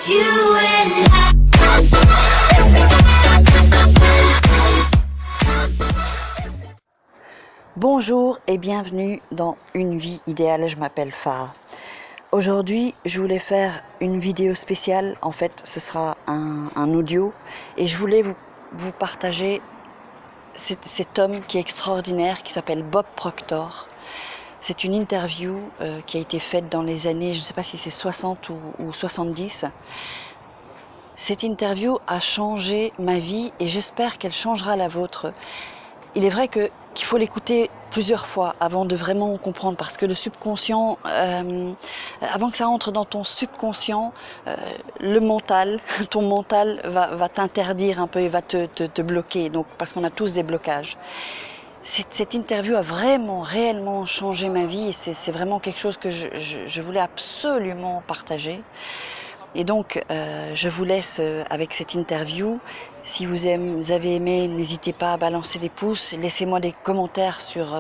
It's you and I. Bonjour et bienvenue dans Une vie idéale, je m'appelle Farah. Aujourd'hui, je voulais faire une vidéo spéciale, en fait ce sera un audio et je voulais vous partager cet homme qui est extraordinaire, qui s'appelle Bob Proctor. C'est une interview qui a été faite dans les années, je ne sais pas si c'est 60 ou 70. Cette interview a changé ma vie et j'espère qu'elle changera la vôtre. Il est vrai qu'il faut l'écouter plusieurs fois avant de vraiment comprendre, parce que le subconscient, avant que ça entre dans ton subconscient, le mental, ton mental va t'interdire un peu et va te bloquer, donc, parce qu'on a tous des blocages. Cette interview a vraiment, réellement changé ma vie et c'est vraiment quelque chose que je voulais absolument partager. Et donc, je vous laisse avec cette interview. Si vous avez aimé, n'hésitez pas à balancer des pouces. Laissez-moi des commentaires sur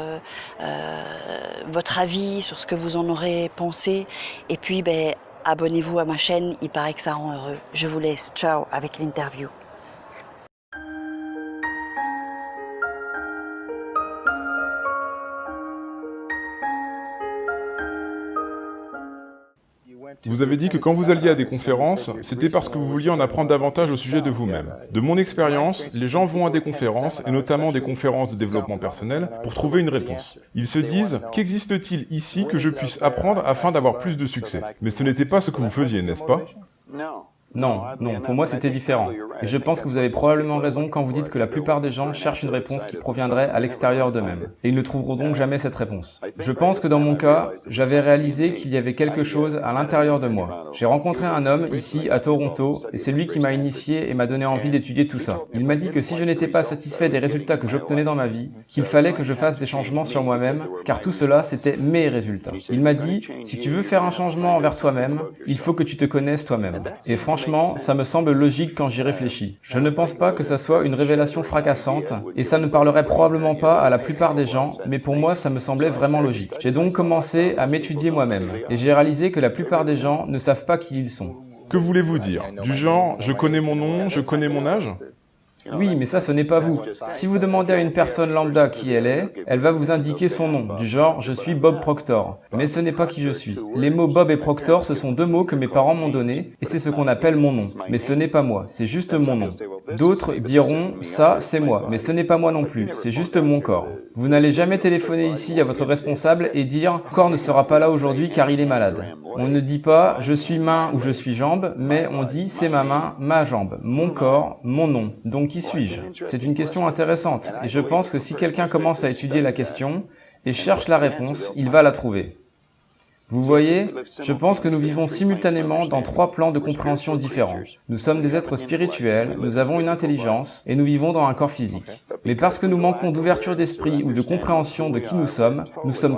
votre avis, sur ce que vous en aurez pensé. Et puis, abonnez-vous à ma chaîne, il paraît que ça rend heureux. Je vous laisse, ciao, avec l'interview. Vous avez dit que quand vous alliez à des conférences, c'était parce que vous vouliez en apprendre davantage au sujet de vous-même. De mon expérience, les gens vont à des conférences, et notamment des conférences de développement personnel, pour trouver une réponse. Ils se disent « Qu'existe-t-il ici que je puisse apprendre afin d'avoir plus de succès ?» Mais ce n'était pas ce que vous faisiez, n'est-ce pas ? Non, pour moi c'était différent. Et je pense que vous avez probablement raison quand vous dites que la plupart des gens cherchent une réponse qui proviendrait à l'extérieur d'eux-mêmes. Et ils ne trouveront donc jamais cette réponse. Je pense que dans mon cas, j'avais réalisé qu'il y avait quelque chose à l'intérieur de moi. J'ai rencontré un homme ici à Toronto et c'est lui qui m'a initié et m'a donné envie d'étudier tout ça. Il m'a dit que si je n'étais pas satisfait des résultats que j'obtenais dans ma vie, qu'il fallait que je fasse des changements sur moi-même, car tout cela c'était mes résultats. Il m'a dit, si tu veux faire un changement envers toi-même, il faut que tu te connaisses toi-même. Et franchement, ça me semble logique quand j'y réfléchis. Je ne pense pas que ça soit une révélation fracassante, et ça ne parlerait probablement pas à la plupart des gens, mais pour moi ça me semblait vraiment logique. J'ai donc commencé à m'étudier moi-même, et j'ai réalisé que la plupart des gens ne savent pas qui ils sont. Que voulez-vous dire? Du genre, je connais mon nom, je connais mon âge? Oui, mais ça, ce n'est pas vous. Si vous demandez à une personne lambda qui elle est, elle va vous indiquer son nom, du genre « je suis Bob Proctor ». Mais ce n'est pas qui je suis. Les mots Bob et Proctor, ce sont deux mots que mes parents m'ont donnés, et c'est ce qu'on appelle mon nom. Mais ce n'est pas moi, c'est juste mon nom. D'autres diront « ça, c'est moi », mais ce n'est pas moi non plus, c'est juste mon corps. Vous n'allez jamais téléphoner ici à votre responsable et dire « corps ne sera pas là aujourd'hui car il est malade ». On ne dit pas « je suis main » ou « je suis jambe », mais on dit « c'est ma main, ma jambe, mon corps, mon nom ». Donc qui suis-je? C'est une question intéressante, et je pense que si quelqu'un commence à étudier la question et cherche la réponse, il va la trouver. Vous voyez, je pense que nous vivons simultanément dans trois plans de compréhension différents. Nous sommes des êtres spirituels, nous avons une intelligence, et nous vivons dans un corps physique. Mais parce que nous manquons d'ouverture d'esprit ou de compréhension de qui nous sommes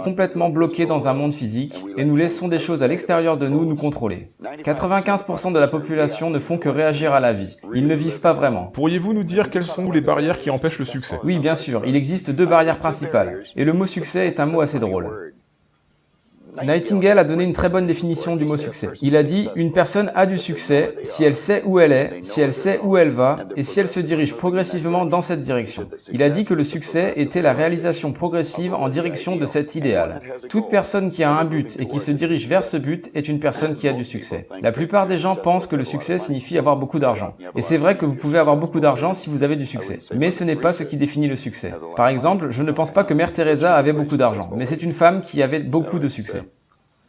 complètement bloqués dans un monde physique, et nous laissons des choses à l'extérieur de nous contrôler. 95% de la population ne font que réagir à la vie. Ils ne vivent pas vraiment. Pourriez-vous nous dire quelles sont les barrières qui empêchent le succès? Oui, bien sûr, il existe deux barrières principales, et le mot succès est un mot assez drôle. Nightingale a donné une très bonne définition du mot succès. Il a dit « Une personne a du succès si elle sait où elle est, si elle sait où elle va, et si elle se dirige progressivement dans cette direction. » Il a dit que le succès était la réalisation progressive en direction de cet idéal. Toute personne qui a un but et qui se dirige vers ce but est une personne qui a du succès. La plupart des gens pensent que le succès signifie avoir beaucoup d'argent. Et c'est vrai que vous pouvez avoir beaucoup d'argent si vous avez du succès. Mais ce n'est pas ce qui définit le succès. Par exemple, je ne pense pas que Mère Teresa avait beaucoup d'argent, mais c'est une femme qui avait beaucoup de succès.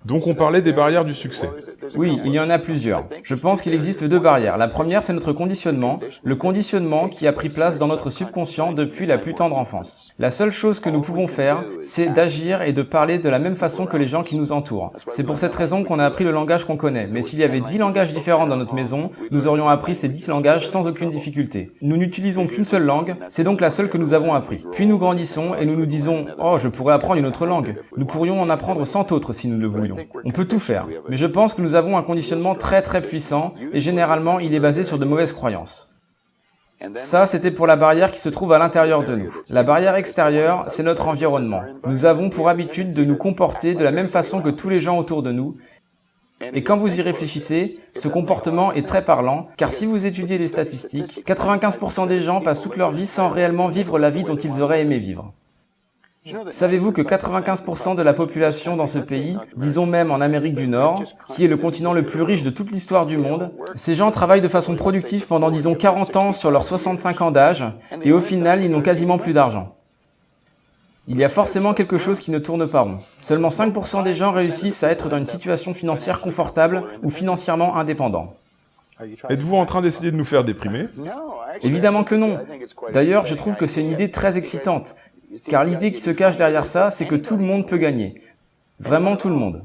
Donc on parlait des barrières du succès. Oui, il y en a plusieurs. Je pense qu'il existe deux barrières. La première, c'est notre conditionnement, le conditionnement qui a pris place dans notre subconscient depuis la plus tendre enfance. La seule chose que nous pouvons faire, c'est d'agir et de parler de la même façon que les gens qui nous entourent. C'est pour cette raison qu'on a appris le langage qu'on connaît. Mais s'il y avait 10 langages différents dans notre maison, nous aurions appris ces 10 langages sans aucune difficulté. Nous n'utilisons qu'une seule langue, c'est donc la seule que nous avons appris. Puis nous grandissons et nous nous disons « Oh, je pourrais apprendre une autre langue ». Nous pourrions en apprendre 100 autres si nous le voulions. On peut tout faire, mais je pense que nous avons un conditionnement très puissant et généralement il est basé sur de mauvaises croyances. Ça, c'était pour la barrière qui se trouve à l'intérieur de nous. La barrière extérieure, c'est notre environnement. Nous avons pour habitude de nous comporter de la même façon que tous les gens autour de nous Et quand vous y réfléchissez, ce comportement est très parlant, car si vous étudiez les statistiques, 95% des gens passent toute leur vie sans réellement vivre la vie dont ils auraient aimé vivre. Savez-vous que 95% de la population dans ce pays, disons même en Amérique du Nord, qui est le continent le plus riche de toute l'histoire du monde, ces gens travaillent de façon productive pendant disons 40 ans sur leurs 65 ans d'âge, et au final, ils n'ont quasiment plus d'argent. Il y a forcément quelque chose qui ne tourne pas rond. Seulement 5% des gens réussissent à être dans une situation financière confortable ou financièrement indépendant. Êtes-vous en train d'essayer de nous faire déprimer? Évidemment que non. D'ailleurs, je trouve que c'est une idée très excitante, car l'idée qui se cache derrière ça, c'est que tout le monde peut gagner. Vraiment tout le monde.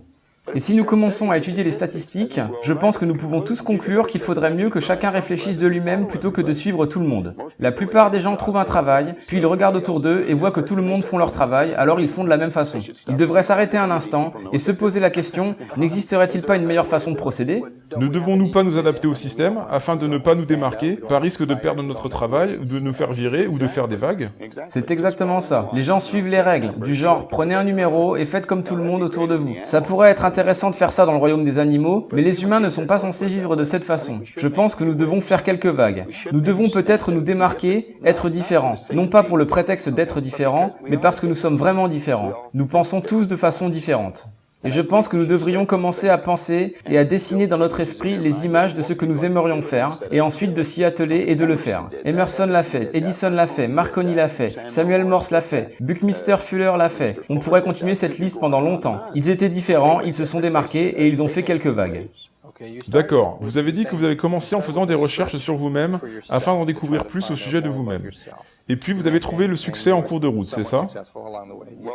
Et si nous commençons à étudier les statistiques, je pense que nous pouvons tous conclure qu'il faudrait mieux que chacun réfléchisse de lui-même plutôt que de suivre tout le monde. La plupart des gens trouvent un travail, puis ils regardent autour d'eux et voient que tout le monde font leur travail, alors ils font de la même façon. Ils devraient s'arrêter un instant et se poser la question, n'existerait-il pas une meilleure façon de procéder? Ne devons-nous pas nous adapter au système afin de ne pas nous démarquer, par risque de perdre notre travail, de nous faire virer ou de faire des vagues? C'est exactement ça. Les gens suivent les règles, du genre prenez un numéro et faites comme tout le monde autour de vous. Ça pourrait être intéressant de faire ça dans le royaume des animaux, mais les humains ne sont pas censés vivre de cette façon. Je pense que nous devons faire quelques vagues. Nous devons peut-être nous démarquer, être différents. Non pas pour le prétexte d'être différents, mais parce que nous sommes vraiment différents. Nous pensons tous de façon différente. Et je pense que nous devrions commencer à penser et à dessiner dans notre esprit les images de ce que nous aimerions faire, et ensuite de s'y atteler et de le faire. Emerson l'a fait, Edison l'a fait, Marconi l'a fait, Samuel Morse l'a fait, Buckminster Fuller l'a fait. On pourrait continuer cette liste pendant longtemps. Ils étaient différents, ils se sont démarqués et ils ont fait quelques vagues. D'accord. Vous avez dit que vous avez commencé en faisant des recherches sur vous-même afin d'en découvrir plus au sujet de vous-même. Et puis vous avez trouvé le succès en cours de route, c'est ça?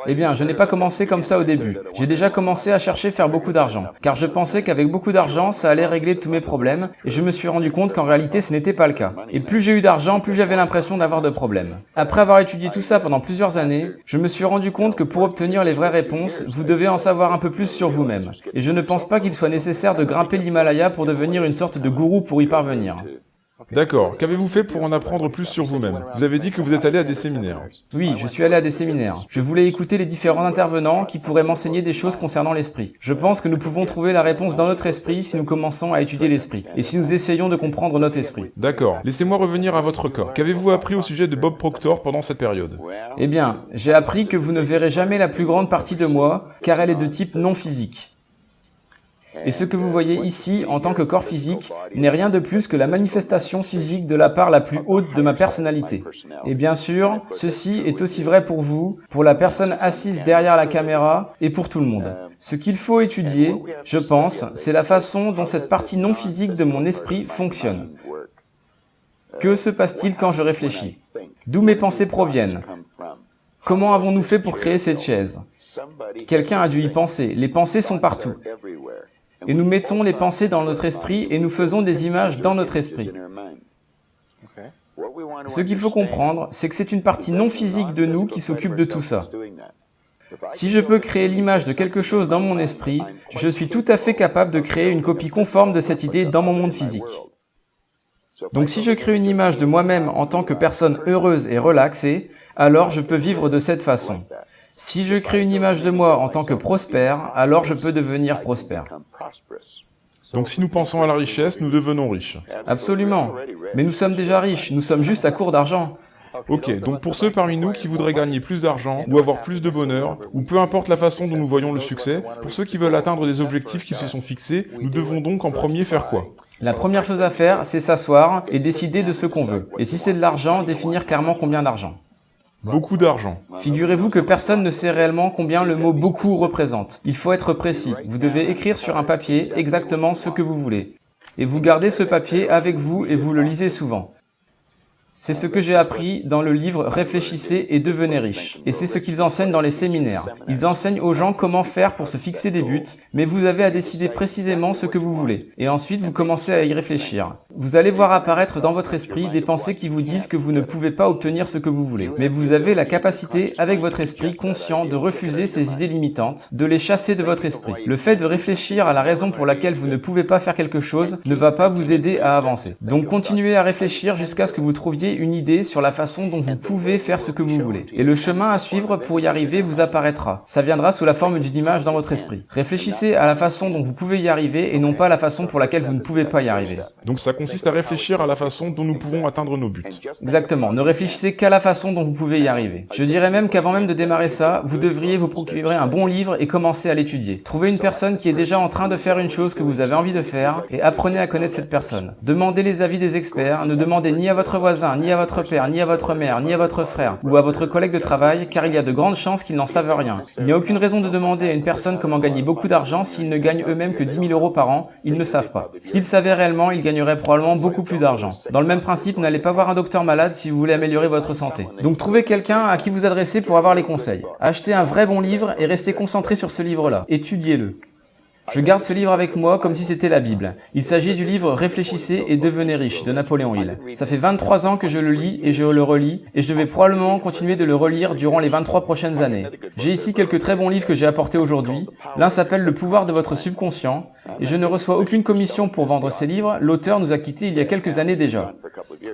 Eh bien, je n'ai pas commencé comme ça au début. J'ai déjà commencé à chercher faire beaucoup d'argent, car je pensais qu'avec beaucoup d'argent, ça allait régler tous mes problèmes, et je me suis rendu compte qu'en réalité, ce n'était pas le cas. Et plus j'ai eu d'argent, plus j'avais l'impression d'avoir de problèmes. Après avoir étudié tout ça pendant plusieurs années, je me suis rendu compte que pour obtenir les vraies réponses, vous devez en savoir un peu plus sur vous-même. Et je ne pense pas qu'il soit nécessaire de grimper l'Himalaya pour devenir une sorte de gourou pour y parvenir. D'accord. Qu'avez-vous fait pour en apprendre plus sur vous-même? Vous avez dit que vous êtes allé à des séminaires. Oui, je suis allé à des séminaires. Je voulais écouter les différents intervenants qui pourraient m'enseigner des choses concernant l'esprit. Je pense que nous pouvons trouver la réponse dans notre esprit si nous commençons à étudier l'esprit, et si nous essayons de comprendre notre esprit. D'accord. Laissez-moi revenir à votre cas. Qu'avez-vous appris au sujet de Bob Proctor pendant cette période? Eh bien, j'ai appris que vous ne verrez jamais la plus grande partie de moi, car elle est de type non physique. Et ce que vous voyez ici en tant que corps physique n'est rien de plus que la manifestation physique de la part la plus haute de ma personnalité. Et bien sûr, ceci est aussi vrai pour vous, pour la personne assise derrière la caméra et pour tout le monde. Ce qu'il faut étudier, je pense, c'est la façon dont cette partie non physique de mon esprit fonctionne. Que se passe-t-il quand je réfléchis? D'où mes pensées proviennent? Comment avons-nous fait pour créer cette chaise? Quelqu'un a dû y penser. Les pensées sont partout. Et nous mettons les pensées dans notre esprit et nous faisons des images dans notre esprit. Ce qu'il faut comprendre, c'est que c'est une partie non physique de nous qui s'occupe de tout ça. Si je peux créer l'image de quelque chose dans mon esprit, je suis tout à fait capable de créer une copie conforme de cette idée dans mon monde physique. Donc si je crée une image de moi-même en tant que personne heureuse et relaxée, alors je peux vivre de cette façon. Si je crée une image de moi en tant que prospère, alors je peux devenir prospère. Donc si nous pensons à la richesse, nous devenons riches. Absolument. Mais nous sommes déjà riches, nous sommes juste à court d'argent. Ok, donc pour ceux parmi nous qui voudraient gagner plus d'argent, ou avoir plus de bonheur, ou peu importe la façon dont nous voyons le succès, pour ceux qui veulent atteindre des objectifs qui se sont fixés, nous devons donc en premier faire quoi? La première chose à faire, c'est s'asseoir et décider de ce qu'on veut. Et si c'est de l'argent, définir clairement combien d'argent. Beaucoup d'argent. Figurez-vous que personne ne sait réellement combien le mot « beaucoup » représente. Il faut être précis. Vous devez écrire sur un papier exactement ce que vous voulez. Et vous gardez ce papier avec vous et vous le lisez souvent. C'est ce que j'ai appris dans le livre « Réfléchissez et devenez riche ». Et c'est ce qu'ils enseignent dans les séminaires. Ils enseignent aux gens comment faire pour se fixer des buts, mais vous avez à décider précisément ce que vous voulez. Et ensuite, vous commencez à y réfléchir. Vous allez voir apparaître dans votre esprit des pensées qui vous disent que vous ne pouvez pas obtenir ce que vous voulez. Mais vous avez la capacité, avec votre esprit conscient, de refuser ces idées limitantes, de les chasser de votre esprit. Le fait de réfléchir à la raison pour laquelle vous ne pouvez pas faire quelque chose ne va pas vous aider à avancer. Donc continuez à réfléchir jusqu'à ce que vous trouviez une idée sur la façon dont vous pouvez faire ce que vous voulez. Et le chemin à suivre pour y arriver vous apparaîtra. Ça viendra sous la forme d'une image dans votre esprit. Réfléchissez à la façon dont vous pouvez y arriver et non pas à la façon pour laquelle vous ne pouvez pas y arriver. Donc ça consiste à réfléchir à la façon dont nous pouvons atteindre nos buts. Exactement, ne réfléchissez qu'à la façon dont vous pouvez y arriver. Je dirais même qu'avant même de démarrer ça, vous devriez vous procurer un bon livre et commencer à l'étudier. Trouvez une personne qui est déjà en train de faire une chose que vous avez envie de faire et apprenez à connaître cette personne. Demandez les avis des experts, ne demandez ni à votre voisin, ni à votre père, ni à votre mère, ni à votre frère ou à votre collègue de travail car il y a de grandes chances qu'ils n'en savent rien. Il n'y a aucune raison de demander à une personne comment gagner beaucoup d'argent s'ils ne gagnent eux-mêmes que 10 000 € par an, ils ne savent pas. S'ils savaient réellement, ils gagneraient probablement beaucoup plus d'argent. Dans le même principe, n'allez pas voir un docteur malade si vous voulez améliorer votre santé. Donc trouvez quelqu'un à qui vous adresser pour avoir les conseils. Achetez un vrai bon livre et restez concentré sur ce livre-là. Étudiez-le. Je garde ce livre avec moi comme si c'était la Bible. Il s'agit du livre Réfléchissez et devenez riche de Napoléon Hill. Ça fait 23 ans que je le lis et je le relis et je vais probablement continuer de le relire durant les 23 prochaines années. J'ai ici quelques très bons livres que j'ai apportés aujourd'hui. L'un s'appelle Le pouvoir de votre subconscient et je ne reçois aucune commission pour vendre ces livres. L'auteur nous a quittés il y a quelques années déjà.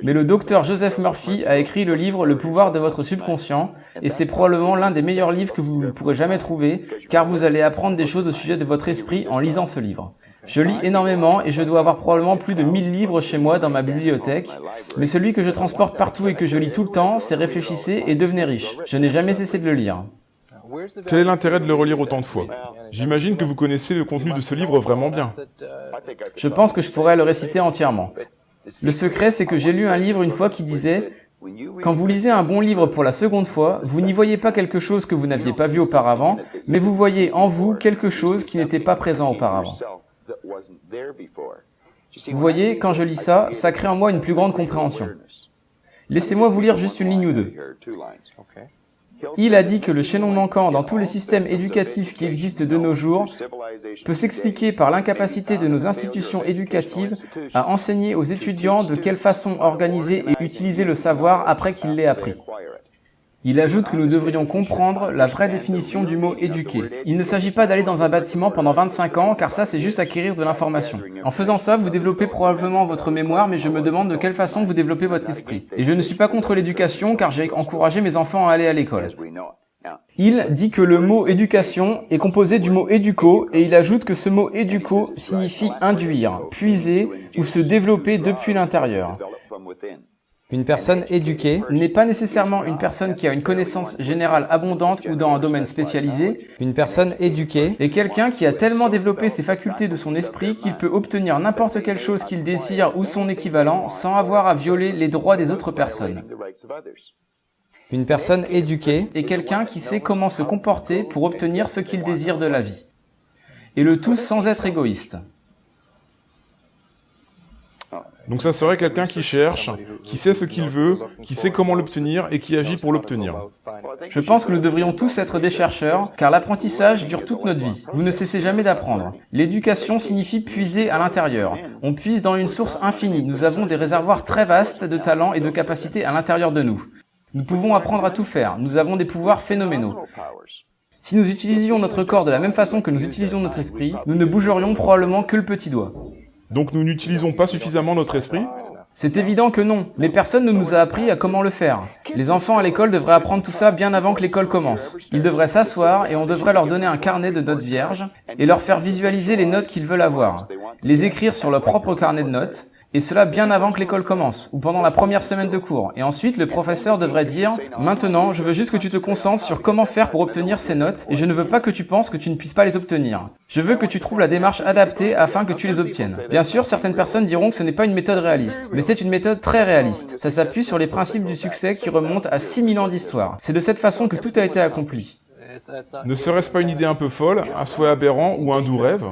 Mais le docteur Joseph Murphy a écrit le livre Le pouvoir de votre subconscient et c'est probablement l'un des meilleurs livres que vous ne pourrez jamais trouver car vous allez apprendre des choses au sujet de votre esprit en lisant ce livre. Je lis énormément et je dois avoir probablement plus de 1000 livres chez moi dans ma bibliothèque, mais celui que je transporte partout et que je lis tout le temps, c'est Réfléchissez et devenez riche. Je n'ai jamais cessé de le lire. Quel est l'intérêt de le relire autant de fois? J'imagine que vous connaissez le contenu de ce livre vraiment bien. Je pense que je pourrais le réciter entièrement. Le secret, c'est que j'ai lu un livre une fois qui disait « Quand vous lisez un bon livre pour la seconde fois, vous n'y voyez pas quelque chose que vous n'aviez pas vu auparavant, mais vous voyez en vous quelque chose qui n'était pas présent auparavant. » Vous voyez, quand je lis ça, ça crée en moi une plus grande compréhension. Laissez-moi vous lire juste une ligne ou deux. Il a dit que le chaînon manquant dans tous les systèmes éducatifs qui existent de nos jours peut s'expliquer par l'incapacité de nos institutions éducatives à enseigner aux étudiants de quelle façon organiser et utiliser le savoir après qu'ils l'aient appris. Il ajoute que nous devrions comprendre la vraie définition du mot « éduquer ». Il ne s'agit pas d'aller dans un bâtiment pendant 25 ans, car ça c'est juste acquérir de l'information. En faisant ça, vous développez probablement votre mémoire, mais je me demande de quelle façon vous développez votre esprit. Et je ne suis pas contre l'éducation, car j'ai encouragé mes enfants à aller à l'école. Il dit que le mot « éducation » est composé du mot « éduco » et il ajoute que ce mot « éduco » signifie « induire »,« puiser » ou « se développer depuis l'intérieur ». Une personne éduquée n'est pas nécessairement une personne qui a une connaissance générale abondante ou dans un domaine spécialisé. Une personne éduquée est quelqu'un qui a tellement développé ses facultés de son esprit qu'il peut obtenir n'importe quelle chose qu'il désire ou son équivalent sans avoir à violer les droits des autres personnes. Une personne éduquée est quelqu'un qui sait comment se comporter pour obtenir ce qu'il désire de la vie. Et le tout sans être égoïste. Donc ça serait quelqu'un qui cherche, qui sait ce qu'il veut, qui sait comment l'obtenir et qui agit pour l'obtenir. Je pense que nous devrions tous être des chercheurs, car l'apprentissage dure toute notre vie. Vous ne cessez jamais d'apprendre. L'éducation signifie puiser à l'intérieur. On puise dans une source infinie. Nous avons des réservoirs très vastes de talents et de capacités à l'intérieur de nous. Nous pouvons apprendre à tout faire. Nous avons des pouvoirs phénoménaux. Si nous utilisions notre corps de la même façon que nous utilisons notre esprit, nous ne bougerions probablement que le petit doigt. Donc nous n'utilisons pas suffisamment notre esprit? C'est évident que non, mais personne ne nous a appris à comment le faire. Les enfants à l'école devraient apprendre tout ça bien avant que l'école commence. Ils devraient s'asseoir et on devrait leur donner un carnet de notes vierges et leur faire visualiser les notes qu'ils veulent avoir, les écrire sur leur propre carnet de notes, et cela bien avant que l'école commence, ou pendant la première semaine de cours. Et ensuite, le professeur devrait dire « Maintenant, je veux juste que tu te concentres sur comment faire pour obtenir ces notes, et je ne veux pas que tu penses que tu ne puisses pas les obtenir. Je veux que tu trouves la démarche adaptée afin que tu les obtiennes. » Bien sûr, certaines personnes diront que ce n'est pas une méthode réaliste, mais c'est une méthode très réaliste. Ça s'appuie sur les principes du succès qui remontent à 6000 ans d'histoire. C'est de cette façon que tout a été accompli. Ne serait-ce pas une idée un peu folle, un souhait aberrant ou un doux rêve?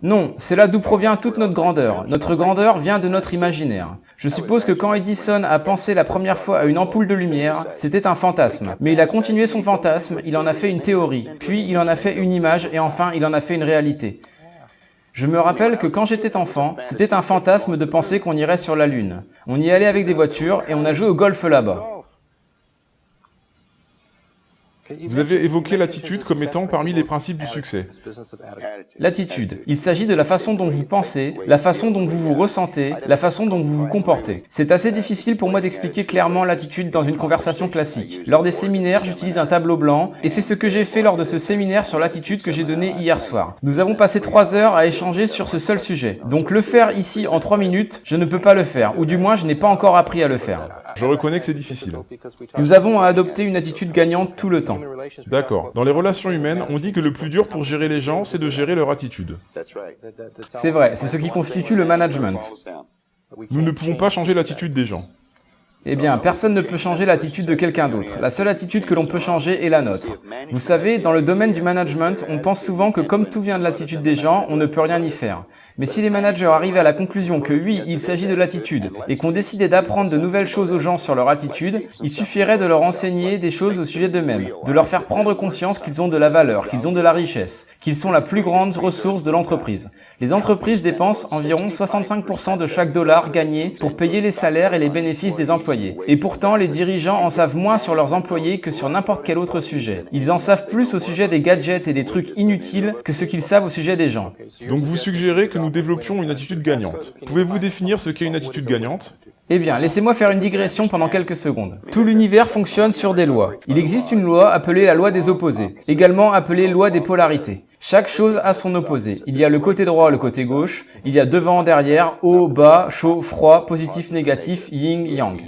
Non, c'est là d'où provient toute notre grandeur. Notre grandeur vient de notre imaginaire. Je suppose que quand Edison a pensé la première fois à une ampoule de lumière, c'était un fantasme. Mais il a continué son fantasme, il en a fait une théorie, puis il en a fait une image et enfin il en a fait une réalité. Je me rappelle que quand j'étais enfant, c'était un fantasme de penser qu'on irait sur la Lune. On y allait avec des voitures et on a joué au golf là-bas. Vous avez évoqué l'attitude comme étant parmi les principes du succès. L'attitude. Il s'agit de la façon dont vous pensez, la façon dont vous vous ressentez, la façon dont vous vous comportez. C'est assez difficile pour moi d'expliquer clairement l'attitude dans une conversation classique. Lors des séminaires, j'utilise un tableau blanc et c'est ce que j'ai fait lors de ce séminaire sur l'attitude que j'ai donné hier soir. Nous avons passé 3 heures à échanger sur ce seul sujet. Donc le faire ici en 3 minutes, je ne peux pas le faire, ou du moins je n'ai pas encore appris à le faire. Je reconnais que c'est difficile. Nous avons à adopter une attitude gagnante tout le temps. D'accord. Dans les relations humaines, on dit que le plus dur pour gérer les gens, c'est de gérer leur attitude. C'est vrai, c'est ce qui constitue le management. Nous ne pouvons pas changer l'attitude des gens. Eh bien, personne ne peut changer l'attitude de quelqu'un d'autre. La seule attitude que l'on peut changer est la nôtre. Vous savez, dans le domaine du management, on pense souvent que comme tout vient de l'attitude des gens, on ne peut rien y faire. Mais si les managers arrivaient à la conclusion que oui, il s'agit de l'attitude, et qu'on décidait d'apprendre de nouvelles choses aux gens sur leur attitude, il suffirait de leur enseigner des choses au sujet d'eux-mêmes, de leur faire prendre conscience qu'ils ont de la valeur, qu'ils ont de la richesse, qu'ils sont la plus grande ressource de l'entreprise. Les entreprises dépensent environ 65% de chaque dollar gagné pour payer les salaires et les bénéfices des employés. Et pourtant, les dirigeants en savent moins sur leurs employés que sur n'importe quel autre sujet. Ils en savent plus au sujet des gadgets et des trucs inutiles que ce qu'ils savent au sujet des gens. Donc vous suggérez que nous développions une attitude gagnante. Pouvez-vous définir ce qu'est une attitude gagnante ? Eh bien, laissez-moi faire une digression pendant quelques secondes. Tout l'univers fonctionne sur des lois. Il existe une loi appelée la loi des opposés, également appelée loi des polarités. Chaque chose a son opposé. Il y a le côté droit, le côté gauche, il y a devant, derrière, haut, bas, chaud, froid, positif, négatif, yin, yang.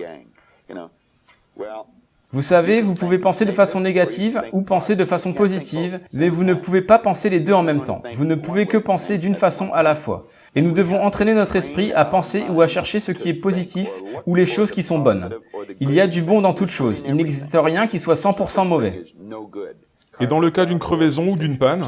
Vous savez, vous pouvez penser de façon négative ou penser de façon positive, mais vous ne pouvez pas penser les deux en même temps. Vous ne pouvez que penser d'une façon à la fois. Et nous devons entraîner notre esprit à penser ou à chercher ce qui est positif ou les choses qui sont bonnes. Il y a du bon dans toute chose. Il n'existe rien qui soit 100% mauvais. Et dans le cas d'une crevaison ou d'une panne,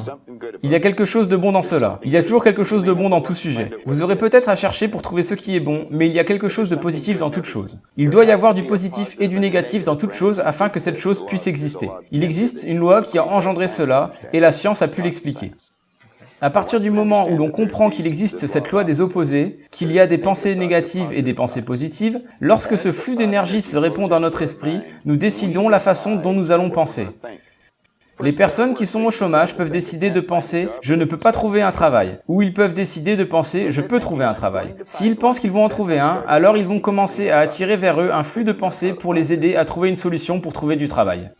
il y a quelque chose de bon dans cela. Il y a toujours quelque chose de bon dans tout sujet. Vous aurez peut-être à chercher pour trouver ce qui est bon, mais il y a quelque chose de positif dans toute chose. Il doit y avoir du positif et du négatif dans toute chose afin que cette chose puisse exister. Il existe une loi qui a engendré cela, et la science a pu l'expliquer. À partir du moment où l'on comprend qu'il existe cette loi des opposés, qu'il y a des pensées négatives et des pensées positives, lorsque ce flux d'énergie se répond dans notre esprit, nous décidons la façon dont nous allons penser. Les personnes qui sont au chômage peuvent décider de penser « je ne peux pas trouver un travail » ou ils peuvent décider de penser « je peux trouver un travail ». S'ils pensent qu'ils vont en trouver un, alors ils vont commencer à attirer vers eux un flux de pensées pour les aider à trouver une solution pour trouver du travail.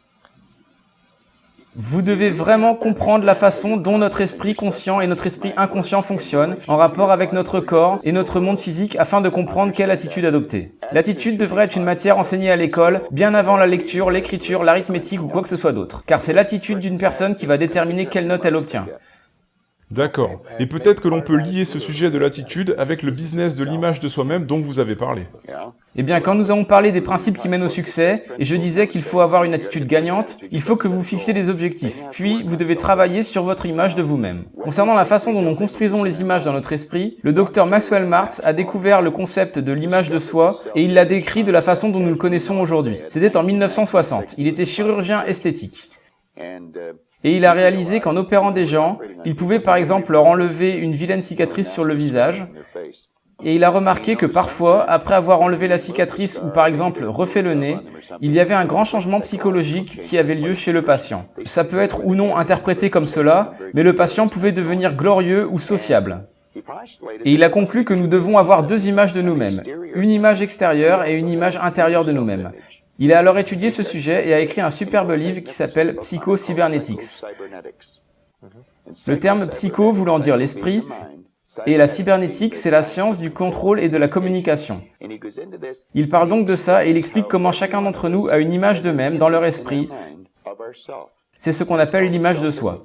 Vous devez vraiment comprendre la façon dont notre esprit conscient et notre esprit inconscient fonctionnent en rapport avec notre corps et notre monde physique afin de comprendre quelle attitude adopter. L'attitude devrait être une matière enseignée à l'école bien avant la lecture, l'écriture, l'arithmétique ou quoi que ce soit d'autre. Car c'est l'attitude d'une personne qui va déterminer quelle note elle obtient. D'accord. Et peut-être que l'on peut lier ce sujet de l'attitude avec le business de l'image de soi-même dont vous avez parlé. Eh bien, quand nous avons parlé des principes qui mènent au succès, et je disais qu'il faut avoir une attitude gagnante, il faut que vous fixiez des objectifs, puis vous devez travailler sur votre image de vous-même. Concernant la façon dont nous construisons les images dans notre esprit, le docteur Maxwell Maltz a découvert le concept de l'image de soi, et il l'a décrit de la façon dont nous le connaissons aujourd'hui. C'était en 1960. Il était chirurgien esthétique. Et il a réalisé qu'en opérant des gens, il pouvait par exemple leur enlever une vilaine cicatrice sur le visage. Et il a remarqué que parfois, après avoir enlevé la cicatrice ou par exemple refait le nez, il y avait un grand changement psychologique qui avait lieu chez le patient. Ça peut être ou non interprété comme cela, mais le patient pouvait devenir glorieux ou sociable. Et il a conclu que nous devons avoir deux images de nous-mêmes, une image extérieure et une image intérieure de nous-mêmes. Il a alors étudié ce sujet et a écrit un superbe livre qui s'appelle Psycho-Cybernetics. Le terme psycho voulant dire l'esprit, et la cybernétique, c'est la science du contrôle et de la communication. Il parle donc de ça et il explique comment chacun d'entre nous a une image d'eux-mêmes dans leur esprit. C'est ce qu'on appelle l'image de soi.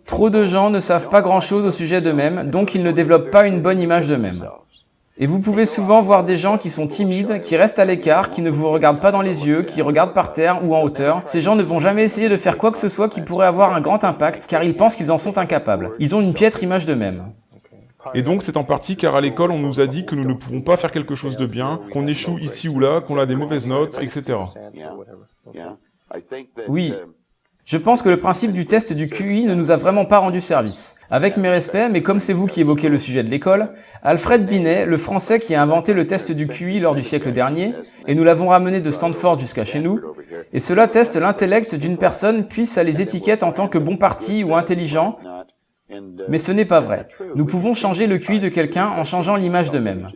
Trop de gens ne savent pas grand-chose au sujet d'eux-mêmes, donc ils ne développent pas une bonne image d'eux-mêmes. Et vous pouvez souvent voir des gens qui sont timides, qui restent à l'écart, qui ne vous regardent pas dans les yeux, qui regardent par terre ou en hauteur. Ces gens ne vont jamais essayer de faire quoi que ce soit qui pourrait avoir un grand impact, car ils pensent qu'ils en sont incapables. Ils ont une piètre image d'eux-mêmes. Et donc c'est en partie car à l'école on nous a dit que nous ne pouvons pas faire quelque chose de bien, qu'on échoue ici ou là, qu'on a des mauvaises notes, etc. Oui. Je pense que le principe du test du QI ne nous a vraiment pas rendu service. Avec mes respects, mais comme c'est vous qui évoquez le sujet de l'école, Alfred Binet, le Français qui a inventé le test du QI lors du siècle dernier, et nous l'avons ramené de Stanford jusqu'à chez nous, et cela teste l'intellect d'une personne puis ça les étiquette en tant que bon parti ou intelligent, mais ce n'est pas vrai. Nous pouvons changer le QI de quelqu'un en changeant l'image d'eux-mêmes.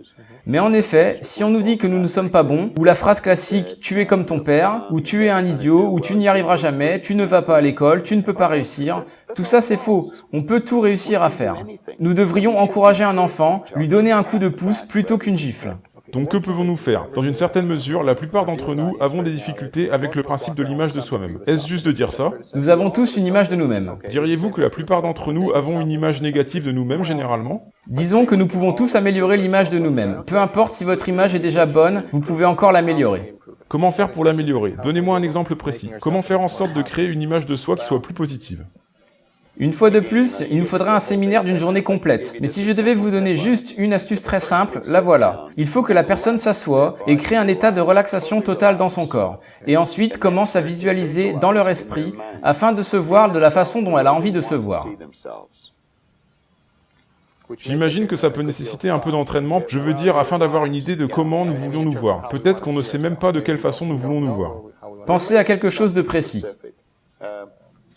Mais en effet, si on nous dit que nous ne sommes pas bons, ou la phrase classique « tu es comme ton père », ou « tu es un idiot », ou « tu n'y arriveras jamais »,« tu ne vas pas à l'école »,« tu ne peux pas réussir », tout ça c'est faux. On peut tout réussir à faire. Nous devrions encourager un enfant, lui donner un coup de pouce plutôt qu'une gifle. Donc que pouvons-nous faire? Dans une certaine mesure, la plupart d'entre nous avons des difficultés avec le principe de l'image de soi-même. Est-ce juste de dire ça? Nous avons tous une image de nous-mêmes. Diriez-vous que la plupart d'entre nous avons une image négative de nous-mêmes généralement? Disons que nous pouvons tous améliorer l'image de nous-mêmes. Peu importe si votre image est déjà bonne, vous pouvez encore l'améliorer. Comment faire pour l'améliorer? Donnez-moi un exemple précis. Comment faire en sorte de créer une image de soi qui soit plus positive? Une fois de plus, il nous faudrait un séminaire d'une journée complète. Mais si je devais vous donner juste une astuce très simple, la voilà. Il faut que la personne s'assoie et crée un état de relaxation totale dans son corps. Et ensuite commence à visualiser dans leur esprit afin de se voir de la façon dont elle a envie de se voir. J'imagine que ça peut nécessiter un peu d'entraînement, je veux dire afin d'avoir une idée de comment nous voulons nous voir. Peut-être qu'on ne sait même pas de quelle façon nous voulons nous voir. Pensez à quelque chose de précis.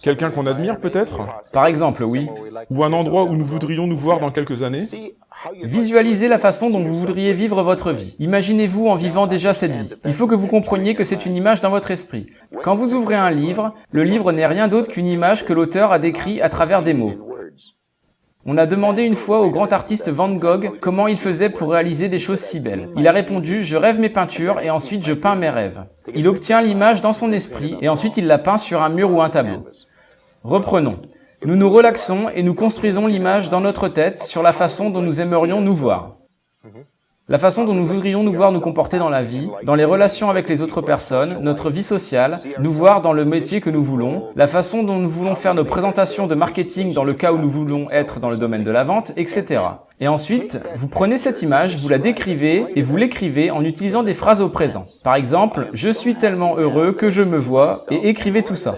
Quelqu'un qu'on admire peut-être? Par exemple, oui. Ou un endroit où nous voudrions nous voir dans quelques années? Visualisez la façon dont vous voudriez vivre votre vie. Imaginez-vous en vivant déjà cette vie. Il faut que vous compreniez que c'est une image dans votre esprit. Quand vous ouvrez un livre, le livre n'est rien d'autre qu'une image que l'auteur a décrite à travers des mots. On a demandé une fois au grand artiste Van Gogh comment il faisait pour réaliser des choses si belles. Il a répondu « Je rêve mes peintures et ensuite je peins mes rêves ». Il obtient l'image dans son esprit et ensuite il la peint sur un mur ou un tableau. Reprenons. Nous nous relaxons et nous construisons l'image dans notre tête sur la façon dont nous aimerions nous voir. La façon dont nous voudrions nous voir nous comporter dans la vie, dans les relations avec les autres personnes, notre vie sociale, nous voir dans le métier que nous voulons, la façon dont nous voulons faire nos présentations de marketing dans le cas où nous voulons être dans le domaine de la vente, etc. Et ensuite, vous prenez cette image, vous la décrivez et vous l'écrivez en utilisant des phrases au présent. Par exemple, « Je suis tellement heureux que je me vois » et écrivez tout ça.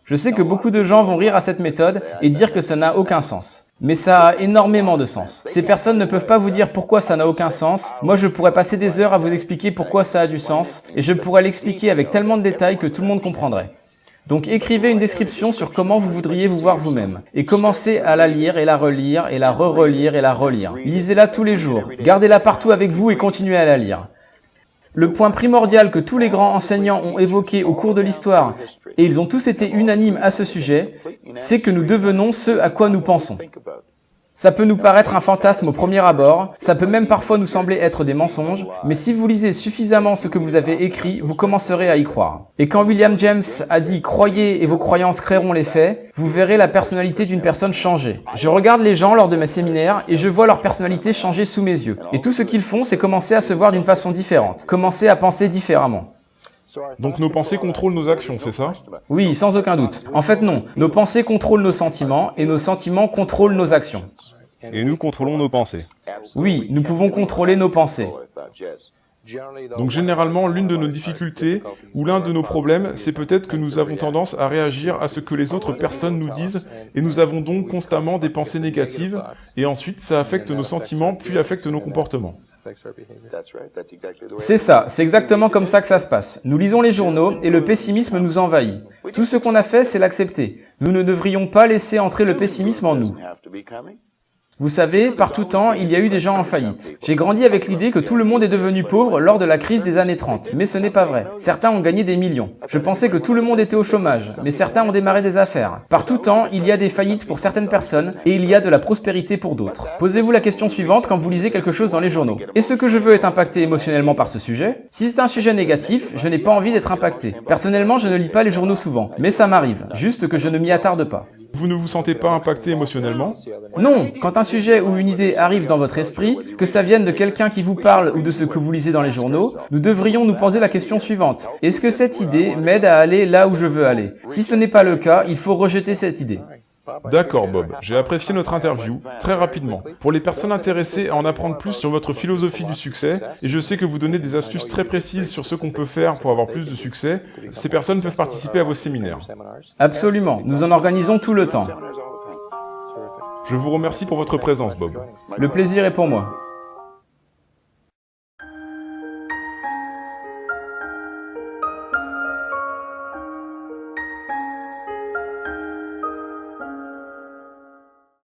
Je sais que beaucoup de gens vont rire à cette méthode et dire que ça n'a aucun sens. Mais ça a énormément de sens. Ces personnes ne peuvent pas vous dire pourquoi ça n'a aucun sens. Moi, je pourrais passer des heures à vous expliquer pourquoi ça a du sens, et je pourrais l'expliquer avec tellement de détails que tout le monde comprendrait. Donc écrivez une description sur comment vous voudriez vous voir vous-même, et commencez à la lire et la relire, et la re-relire et la relire. Lisez-la tous les jours, gardez-la partout avec vous et continuez à la lire. Le point primordial que tous les grands enseignants ont évoqué au cours de l'histoire, et ils ont tous été unanimes à ce sujet, c'est que nous devenons ce à quoi nous pensons. Ça peut nous paraître un fantasme au premier abord, ça peut même parfois nous sembler être des mensonges, mais si vous lisez suffisamment ce que vous avez écrit, vous commencerez à y croire. Et quand William James a dit « Croyez et vos croyances créeront les faits », vous verrez la personnalité d'une personne changer. Je regarde les gens lors de mes séminaires et je vois leur personnalité changer sous mes yeux. Et tout ce qu'ils font, c'est commencer à se voir d'une façon différente, commencer à penser différemment. Donc nos pensées contrôlent nos actions, c'est ça? Oui, sans aucun doute. En fait, non. Nos pensées contrôlent nos sentiments et nos sentiments contrôlent nos actions. Et nous contrôlons nos pensées. Oui, nous pouvons contrôler nos pensées. Donc généralement, l'une de nos difficultés ou l'un de nos problèmes, c'est peut-être que nous avons tendance à réagir à ce que les autres personnes nous disent et nous avons donc constamment des pensées négatives et ensuite ça affecte nos sentiments puis affecte nos comportements. C'est ça, c'est exactement comme ça que ça se passe. Nous lisons les journaux et le pessimisme nous envahit. Tout ce qu'on a fait, c'est l'accepter. Nous ne devrions pas laisser entrer le pessimisme en nous. Vous savez, par tout temps, il y a eu des gens en faillite. J'ai grandi avec l'idée que tout le monde est devenu pauvre lors de la crise des années 30, mais ce n'est pas vrai. Certains ont gagné des millions. Je pensais que tout le monde était au chômage, mais certains ont démarré des affaires. Par tout temps, il y a des faillites pour certaines personnes et il y a de la prospérité pour d'autres. Posez-vous la question suivante quand vous lisez quelque chose dans les journaux. Est-ce que je veux être impacté émotionnellement par ce sujet? Si c'est un sujet négatif, je n'ai pas envie d'être impacté. Personnellement, je ne lis pas les journaux souvent, mais ça m'arrive, juste que je ne m'y attarde pas. Vous ne vous sentez pas impacté émotionnellement? Non, quand un sujet ou une idée arrive dans votre esprit, que ça vienne de quelqu'un qui vous parle ou de ce que vous lisez dans les journaux, nous devrions nous poser la question suivante. Est-ce que cette idée m'aide à aller là où je veux aller? Si ce n'est pas le cas, il faut rejeter cette idée. D'accord Bob, j'ai apprécié notre interview. Très rapidement, pour les personnes intéressées à en apprendre plus sur votre philosophie du succès, et je sais que vous donnez des astuces très précises sur ce qu'on peut faire pour avoir plus de succès, ces personnes peuvent participer à vos séminaires. Absolument, nous en organisons tout le temps. Je vous remercie pour votre présence Bob. Le plaisir est pour moi.